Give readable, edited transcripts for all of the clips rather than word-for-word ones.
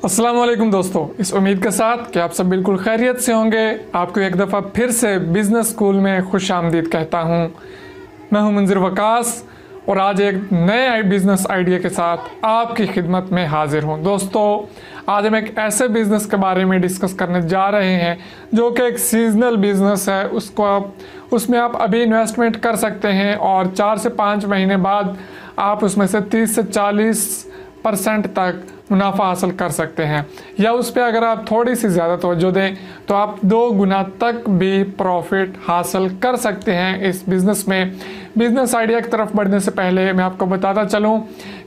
अस्सलाम वालेकुम दोस्तों, इस उम्मीद के साथ कि आप सब बिल्कुल खैरियत से होंगे, आपको एक दफ़ा फिर से बिज़नेस स्कूल में खुश आमदीद कहता हूँ। मैं हूँ मंजिर वकास और आज एक नए बिज़नेस आइडिया के साथ आपकी खिदमत में हाजिर हूँ। दोस्तों, आज हम एक ऐसे बिज़नेस के बारे में डिस्कस करने जा रहे हैं जो कि एक सीजनल बिज़नेस है। उसमें आप अभी इन्वेस्टमेंट कर सकते हैं और 4 से 5 महीने बाद आप उसमें से 30 से 40% तक मुनाफा हासिल कर सकते हैं, या उस पर अगर आप थोड़ी सी ज़्यादा तवज्जो दें तो आप 2 गुना तक भी प्रॉफिट हासिल कर सकते हैं इस बिज़नेस में। बिज़नेस आइडिया की तरफ बढ़ने से पहले मैं आपको बताता चलूं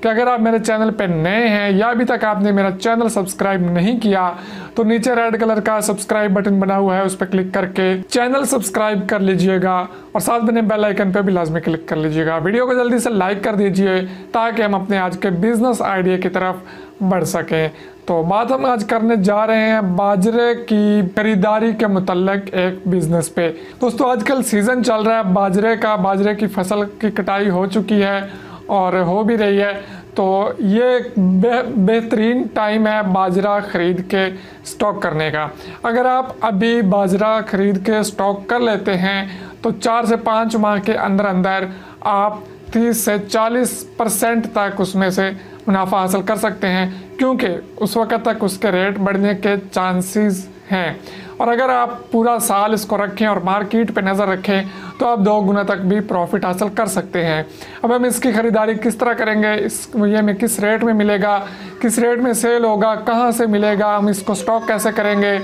कि अगर आप मेरे चैनल पर नए हैं या अभी तक आपने मेरा चैनल सब्सक्राइब नहीं किया तो नीचे रेड कलर का सब्सक्राइब बटन बना हुआ है, उस पर क्लिक करके चैनल सब्सक्राइब कर लीजिएगा और साथ बने बेल आइकन पर भी लाजमी क्लिक कर लीजिएगा। वीडियो को जल्दी से लाइक कर दीजिए ताकि हम अपने आज के बिज़नेस आइडिया की तरफ बढ़ सकें। तो बात हम आज करने जा रहे हैं बाजरे की खरीदारी के मुतल्लिक एक बिज़नेस पे। दोस्तों, आजकल सीज़न चल रहा है बाजरे का, बाजरे की फसल की कटाई हो चुकी है और हो भी रही है, तो ये बेहतरीन टाइम है बाजरा ख़रीद के स्टॉक करने का। अगर आप अभी बाजरा ख़रीद के स्टॉक कर लेते हैं तो 4 से 5 माह के अंदर अंदर आप 30 से 40% तक उसमें से मुनाफा हासिल कर सकते हैं, क्योंकि उस वक्त तक उसके रेट बढ़ने के चांसेस हैं। और अगर आप पूरा साल इसको रखें और मार्केट पे नज़र रखें तो आप 2 गुना तक भी प्रॉफिट हासिल कर सकते हैं। अब हम इसकी ख़रीदारी किस तरह करेंगे, ये हमें किस रेट में मिलेगा, किस रेट में सेल होगा, कहाँ से मिलेगा, हम इसको स्टॉक कैसे करेंगे,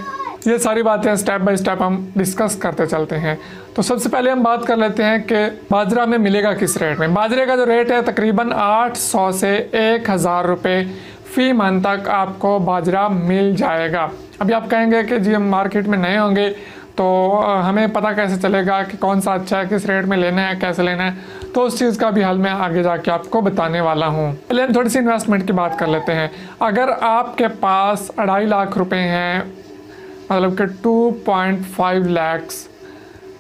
ये सारी बातें स्टेप बाय स्टेप हम डिस्कस करते चलते हैं। तो सबसे पहले हम बात कर लेते हैं कि बाजरा में मिलेगा किस रेट में। बाजरे का जो रेट है तकरीबन 800 से 1000 रुपये फ़ी मन तक आपको बाजरा मिल जाएगा। अभी आप कहेंगे कि जी हम मार्केट में नए होंगे तो हमें पता कैसे चलेगा कि कौन सा अच्छा है, किस रेट में लेना है, कैसे लेना है, तो उस चीज़ का भी हल मैं आगे जाके आपको बताने वाला हूँ। पहले हम थोड़ी सी इन्वेस्टमेंट की बात कर लेते हैं। अगर आपके पास 2.5 लाख रुपए हैं, मतलब कि 2.5 लैक्स,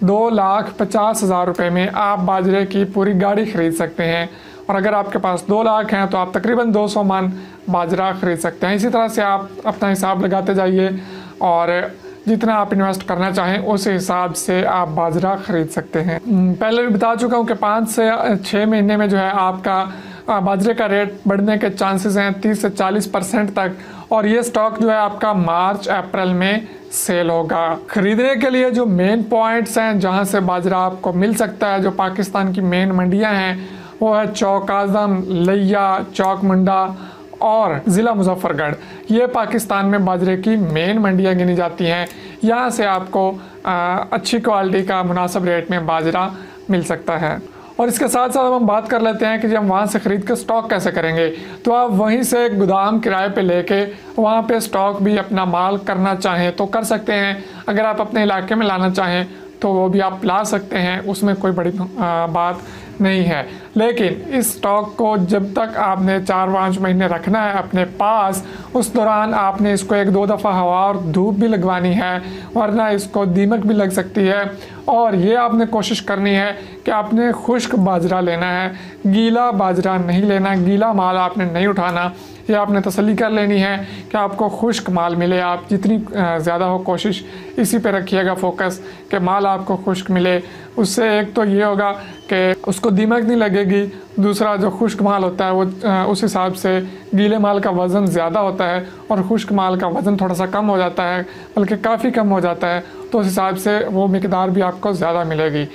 2,50,000 रुपये में आप बाजरे की पूरी गाड़ी ख़रीद सकते हैं। और अगर आपके पास 2 लाख हैं तो आप तकरीबन 200 मन बाजरा ख़रीद सकते हैं। इसी तरह से आप अपना हिसाब लगाते जाइए और जितना आप इन्वेस्ट करना चाहें उस हिसाब से आप बाजरा ख़रीद सकते हैं। पहले भी बता चुका हूँ कि 5 से 6 महीने में जो है आपका बाजरे का रेट बढ़ने के चांसेस हैं 30 से 40% तक, और ये स्टॉक जो है आपका मार्च अप्रैल में सेल होगा। ख़रीदने के लिए जो मेन पॉइंट्स हैं जहां से बाजरा आपको मिल सकता है, जो पाकिस्तान की मेन मंडियां हैं, वो है चौक आज़म, लिया, चौक मुंडा और ज़िला मुजफ्फरगढ़। ये पाकिस्तान में बाजरे की मेन मंडियां गिनी जाती हैं। यहाँ से आपको अच्छी क्वालिटी का मुनासिब रेट में बाजरा मिल सकता है। और इसके साथ साथ हम बात कर लेते हैं कि जब हम वहाँ से ख़रीद के स्टॉक कैसे करेंगे। तो आप वहीं से एक गोदाम किराए पे लेके वहाँ पे स्टॉक भी अपना माल करना चाहें तो कर सकते हैं। अगर आप अपने इलाके में लाना चाहें तो वो भी आप ला सकते हैं, उसमें कोई बड़ी बात नहीं है। लेकिन इस स्टॉक को जब तक आपने 4-5 महीने रखना है अपने पास, उस दौरान आपने इसको 1-2 दफ़ा हवा और धूप भी लगवानी है, वरना इसको दीमक भी लग सकती है। और ये आपने कोशिश करनी है कि आपने खुश्क बाजरा लेना है, गीला बाजरा नहीं लेना, गीला माल आपने नहीं उठाना। ये आपने तसल्ली कर लेनी है कि आपको खुश्क माल मिले। आप जितनी ज़्यादा हो कोशिश इसी पे रखिएगा फोकस कि माल आपको खुश्क मिले। उससे एक तो ये होगा कि उसको दीमक नहीं लगेगी, दूसरा जो खुश्क माल होता है वो उस हिसाब से गीले माल का वज़न ज़्यादा होता है और खुश्क माल का वज़न थोड़ा सा कम हो जाता है, बल्कि काफ़ी कम हो जाता है, तो उस हिसाब से वो मिकदार भी आपको ज़्यादा मिलेगी।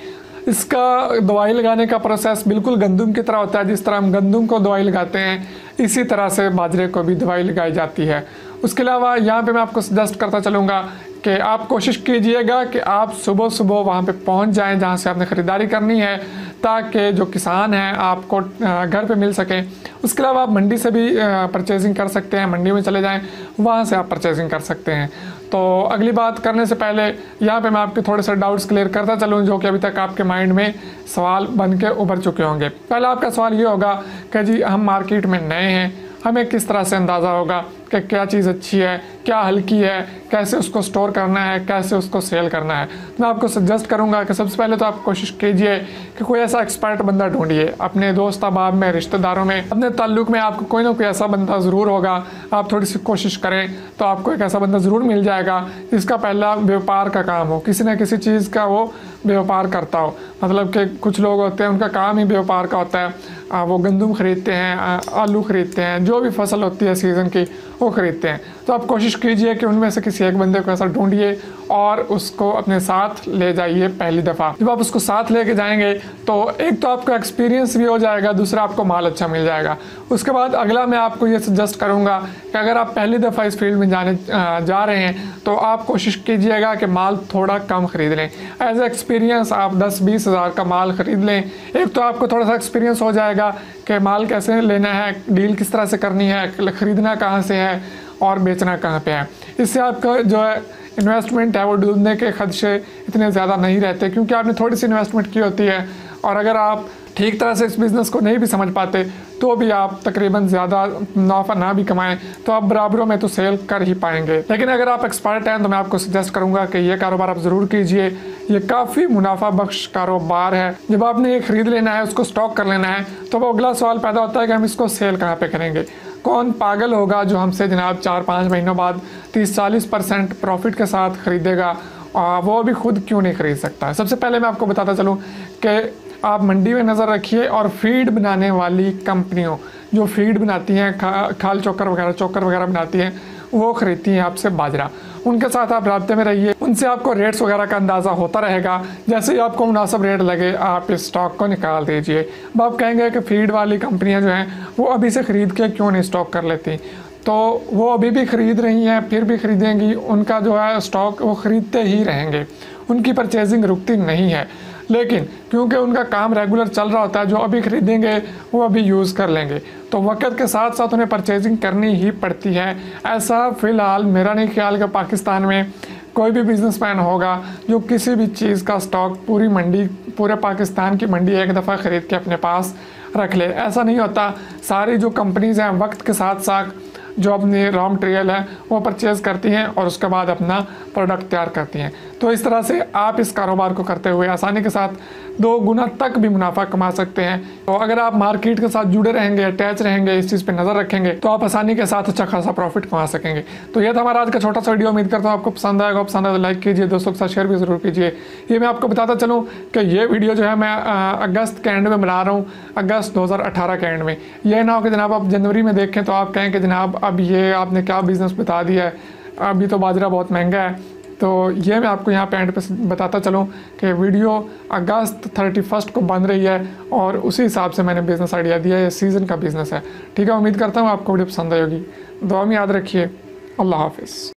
इसका दवाई लगाने का प्रोसेस बिल्कुल गंदम की तरह होता है। जिस तरह हम गंदम को दवाई लगाते हैं इसी तरह से बाजरे को भी दवाई लगाई जाती है। उसके अलावा यहाँ पे मैं आपको सजेस्ट करता चलूँगा कि आप कोशिश कीजिएगा कि आप सुबह सुबह वहाँ पे पहुँच जाएं जहाँ से आपने ख़रीदारी करनी है, ताकि जो किसान हैं आपको घर पे मिल सकें। उसके अलावा आप मंडी से भी परचेजिंग कर सकते हैं, मंडी में चले जाएं, वहाँ से आप परचेजिंग कर सकते हैं। तो अगली बात करने से पहले यहाँ पे मैं आपके थोड़े से डाउट्स क्लियर करता चलूँ जो कि अभी तक आपके माइंड में सवाल बन के उभर चुके होंगे। पहला आपका सवाल ये होगा कि जी हम मार्केट में नए हैं हमें किस तरह से अंदाज़ा होगा कि क्या चीज़ अच्छी है, क्या हल्की है, कैसे उसको स्टोर करना है, कैसे उसको सेल करना है। मैं आपको सजेस्ट करूंगा कि सबसे पहले तो आप कोशिश कीजिए कि कोई ऐसा एक्सपर्ट बंदा ढूंढिए, अपने दोस्त अहबाब में, रिश्तेदारों में, अपने ताल्लुक़ में आपको कोई ना कोई ऐसा बंदा ज़रूर होगा। आप थोड़ी सी कोशिश करें तो आपको एक ऐसा बंदा ज़रूर मिल जाएगा जिसका पहला व्यापार का काम हो, किसी न किसी चीज़ का वो व्यापार करता हो। मतलब कि कुछ लोग होते हैं उनका काम ही व्यापार का होता है, वो गंदम ख़रीदते हैं, आलू ख़रीदते हैं, जो भी फसल होती है सीज़न की वो ख़रीदते हैं। तो आप कोशिश कीजिए कि उनमें से किसी एक बंदे को ऐसा ढूंढिए और उसको अपने साथ ले जाइए पहली दफ़ा। जब आप उसको साथ लेके जाएंगे तो एक तो आपका एक्सपीरियंस भी हो जाएगा, दूसरा आपको माल अच्छा मिल जाएगा। उसके बाद अगला मैं आपको ये सजेस्ट करूँगा कि अगर आप पहली दफ़ा इस फील्ड में जा रहे हैं तो आप कोशिश कीजिएगा कि माल थोड़ा कम ख़रीद लें। एज ए एक्सपीरियंस आप 10-20 हज़ार का माल ख़रीद लें। एक तो आपको थोड़ा सा एक्सपीरियंस हो जाएगा कि माल कैसे लेना है, डील किस तरह से करनी है, ख़रीदना कहाँ से है और बेचना कहाँ पे है। इससे आपका जो है इन्वेस्टमेंट है वो डूबने के खदशे इतने ज़्यादा नहीं रहते, क्योंकि आपने थोड़ी सी इन्वेस्टमेंट की होती है। और अगर आप ठीक तरह से इस बिज़नेस को नहीं भी समझ पाते तो भी आप तकरीबन ज़्यादा मुनाफा ना भी कमाएं तो आप बराबरों में तो सेल कर ही पाएंगे। लेकिन अगर आप एक्सपर्ट हैं तो मैं आपको सजेस्ट करूंगा कि ये कारोबार आप ज़रूर कीजिए। ये काफ़ी मुनाफा बख्श कारोबार है। जब आपने ये ख़रीद लेना है, उसको स्टॉक कर लेना है, तो वो अगला सवाल पैदा होता है कि हम इसको सेल कहाँ पर करेंगे। कौन पागल होगा जो हमसे जनाब 4-5 महीनों बाद 30-40% प्रॉफिट के साथ ख़रीदेगा, वो भी खुद क्यों नहीं ख़रीद सकता। सबसे पहले मैं आपको बताता चलूँ कि आप मंडी में नज़र रखिए और फीड बनाने वाली कंपनियों जो फीड बनाती हैं, खाल चोकर वगैरह बनाती हैं, वो ख़रीदती हैं आपसे बाजरा। उनके साथ आप राब्ते में रहिए, उनसे आपको रेट्स वगैरह का अंदाज़ा होता रहेगा। जैसे ही आपको मुनासिब रेट लगे आप इस स्टॉक को निकाल दीजिए। अब आप कहेंगे कि फीड वाली कंपनियां जो हैं वो अभी से ख़रीद के क्यों नहीं स्टॉक कर लेती, तो वो अभी भी ख़रीद रही हैं, फिर भी ख़रीदेंगी। उनका जो है स्टॉक वो ख़रीदते ही रहेंगे, उनकी परचेजिंग रुकती नहीं है। लेकिन क्योंकि उनका काम रेगुलर चल रहा होता है, जो अभी ख़रीदेंगे वो अभी यूज़ कर लेंगे, तो वक्त के साथ साथ उन्हें परचेजिंग करनी ही पड़ती है। ऐसा फ़िलहाल मेरा नहीं ख्याल कि पाकिस्तान में कोई भी बिजनेसमैन होगा जो किसी भी चीज़ का स्टॉक पूरे पाकिस्तान की मंडी एक दफ़ा ख़रीद के अपने पास रख ले। ऐसा नहीं होता। सारी जो कंपनीज़ हैं वक्त के साथ साथ जो अपनी रॉ मटेरियल है वो परचेज़ करती हैं और उसके बाद अपना प्रोडक्ट तैयार करती हैं। तो इस तरह से आप इस कारोबार को करते हुए आसानी के साथ 2 गुना तक भी मुनाफा कमा सकते हैं। तो अगर आप मार्केट के साथ जुड़े रहेंगे, अटैच रहेंगे, इस चीज़ पे नज़र रखेंगे तो आप आसानी के साथ अच्छा खासा प्रॉफिट कमा सकेंगे। तो ये था हमारा आज का छोटा सा वीडियो। उम्मीद करता हूँ आपको पसंद आएगा। पसंद आए तो लाइक कीजिए, दोस्तों के साथ शेयर भी ज़रूर कीजिए। ये मैं आपको बताता चलूँ कि ये वीडियो जो है मैं अगस्त के एंड में बना रहा हूँ, अगस्त 2018 के एंड में। यह ना हो कि जनाब आप जनवरी में देखें तो आप कहें कि जनाब अब ये आपने क्या बिज़नेस बता दिया है, अभी तो बाजरा बहुत महंगा है। तो ये मैं आपको यहाँ पे एंड पे बताता चलूँ कि वीडियो अगस्त 31 को बन रही है और उसी हिसाब से मैंने बिज़नेस आइडिया दिया है। ये सीज़न का बिज़नेस है। ठीक है, उम्मीद करता हूँ आपको वीडियो पसंद आई होगी। दुआ में याद रखिए। अल्लाह हाफिज़।